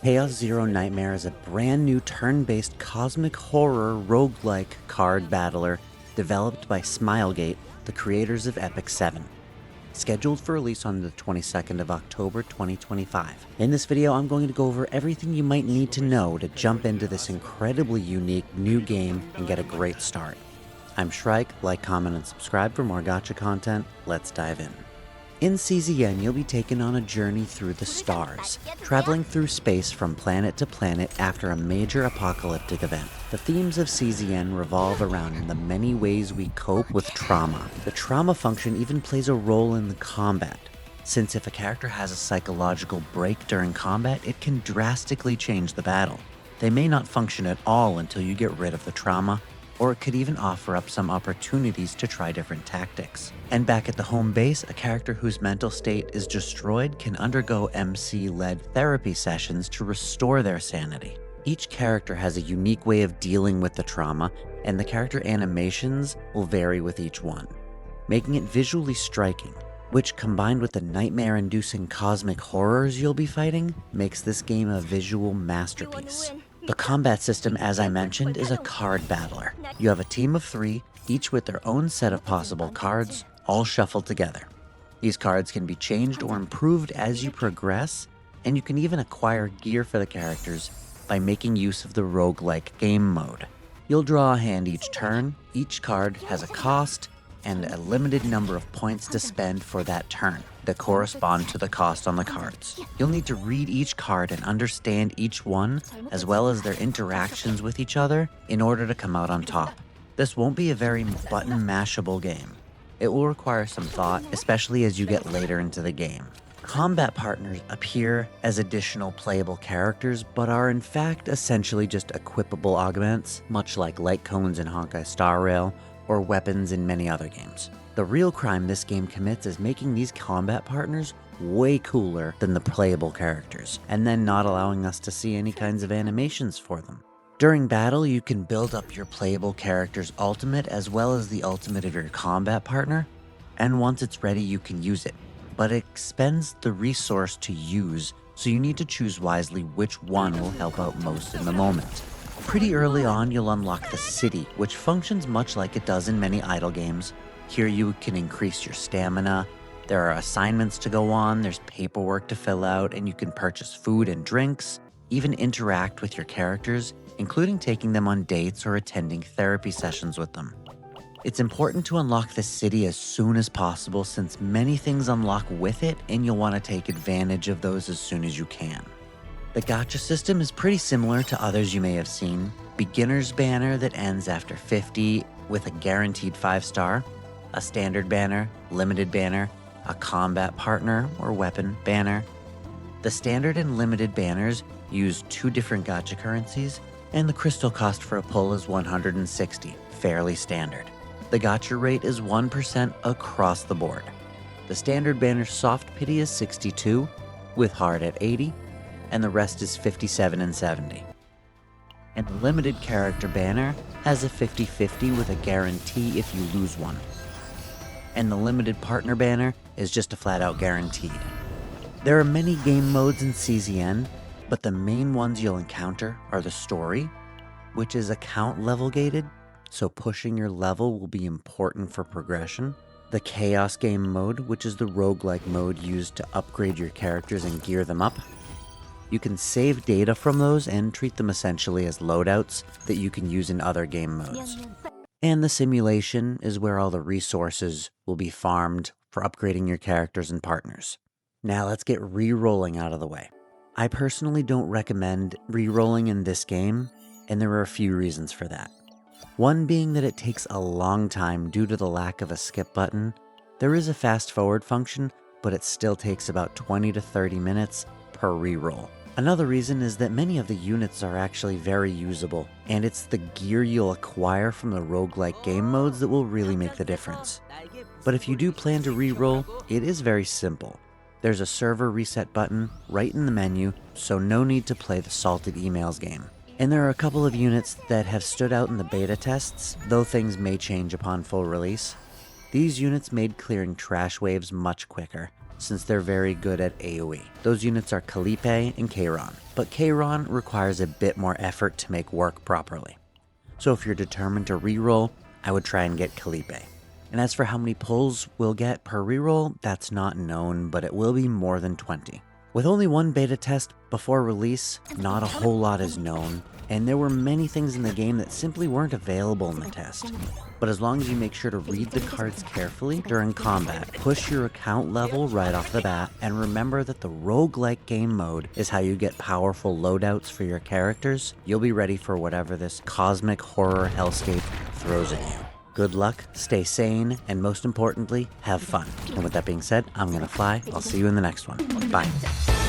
Chaos Zero Nightmare is a brand new turn-based cosmic horror roguelike card battler developed by Smilegate, the creators of Epic 7. Scheduled for release on the 22nd of October 2025. In this video, I'm going to go over everything you might need to know to jump into this incredibly unique new game and get a great start. I'm Shrike, like, comment, and subscribe for more gacha content. Let's dive in. In CZN, you'll be taken on a journey through the stars, traveling through space from planet to planet after a major apocalyptic event. The themes of CZN revolve around the many ways we cope with trauma. The trauma function even plays a role in the combat, since if a character has a psychological break during combat, it can drastically change the battle. They may not function at all until you get rid of the trauma, or it could even offer up some opportunities to try different tactics. And back at the home base, a character whose mental state is destroyed can undergo MC-led therapy sessions to restore their sanity. Each character has a unique way of dealing with the trauma, and the character animations will vary with each one, making it visually striking, which combined with the nightmare-inducing cosmic horrors you'll be fighting, makes this game a visual masterpiece. The combat system, as I mentioned, is a card battler. You have a team of 3, each with their own set of possible cards, all shuffled together. These cards can be changed or improved as you progress, and you can even acquire gear for the characters by making use of the roguelike game mode. You'll draw a hand each turn, each card has a cost, and a limited number of points to spend for that turn that correspond to the cost on the cards. You'll need to read each card and understand each one, as well as their interactions with each other, in order to come out on top. This won't be a very button mashable game. It will require some thought, especially as you get later into the game. Combat partners appear as additional playable characters, but are in fact essentially just equipable augments, much like light cones in Honkai Star Rail, or weapons in many other games. The real crime this game commits is making these combat partners way cooler than the playable characters, and then not allowing us to see any kinds of animations for them. During battle, you can build up your playable character's ultimate as well as the ultimate of your combat partner, and once it's ready you can use it, but it expends the resource to use, so you need to choose wisely which one will help out most in the moment. Pretty early on, you'll unlock the city, which functions much like it does in many idle games. Here you can increase your stamina, there are assignments to go on, there's paperwork to fill out, and you can purchase food and drinks, even interact with your characters, including taking them on dates or attending therapy sessions with them. It's important to unlock the city as soon as possible since many things unlock with it, and you'll want to take advantage of those as soon as you can. The gacha system is pretty similar to others you may have seen. Beginner's banner that ends after 50 with a guaranteed 5-star, a standard banner, limited banner, a combat partner or weapon banner. The standard and limited banners use 2 different gacha currencies, and the crystal cost for a pull is 160, fairly standard. The gacha rate is 1% across the board. The standard banner's soft pity is 62, with hard at 80, and the rest is 57 and 70. And the limited character banner has a 50-50 with a guarantee if you lose one. And the limited partner banner is just a flat-out guaranteed. There are many game modes in CZN, but the main ones you'll encounter are the story, which is account level gated, so pushing your level will be important for progression. The chaos game mode, which is the roguelike mode used to upgrade your characters and gear them up. You can save data from those and treat them essentially as loadouts that you can use in other game modes. And the simulation is where all the resources will be farmed for upgrading your characters and partners. Now let's get rerolling out of the way. I personally don't recommend rerolling in this game, and there are a few reasons for that. One being that it takes a long time due to the lack of a skip button. There is a fast forward function, but it still takes about 20 to 30 minutes per reroll. Another reason is that many of the units are actually very usable, and it's the gear you'll acquire from the roguelike game modes that will really make the difference. But if you do plan to reroll, it is very simple. There's a server reset button right in the menu, so no need to play the salted emails game. And there are a couple of units that have stood out in the beta tests, though things may change upon full release. These units made clearing trash waves much quicker, since they're very good at AoE. Those units are Calipe and Kayron, but Kayron requires a bit more effort to make work properly. So if you're determined to reroll, I would try and get Calipe. And as for how many pulls we'll get per reroll, that's not known, but it will be more than 20. With only one beta test before release, not a whole lot is known, and there were many things in the game that simply weren't available in the test. But as long as you make sure to read the cards carefully during combat, push your account level right off the bat, and remember that the roguelike game mode is how you get powerful loadouts for your characters, you'll be ready for whatever this cosmic horror hellscape throws at you. Good luck, stay sane, and most importantly, have fun. And with that being said, I'm gonna fly. I'll see you in the next one. Bye.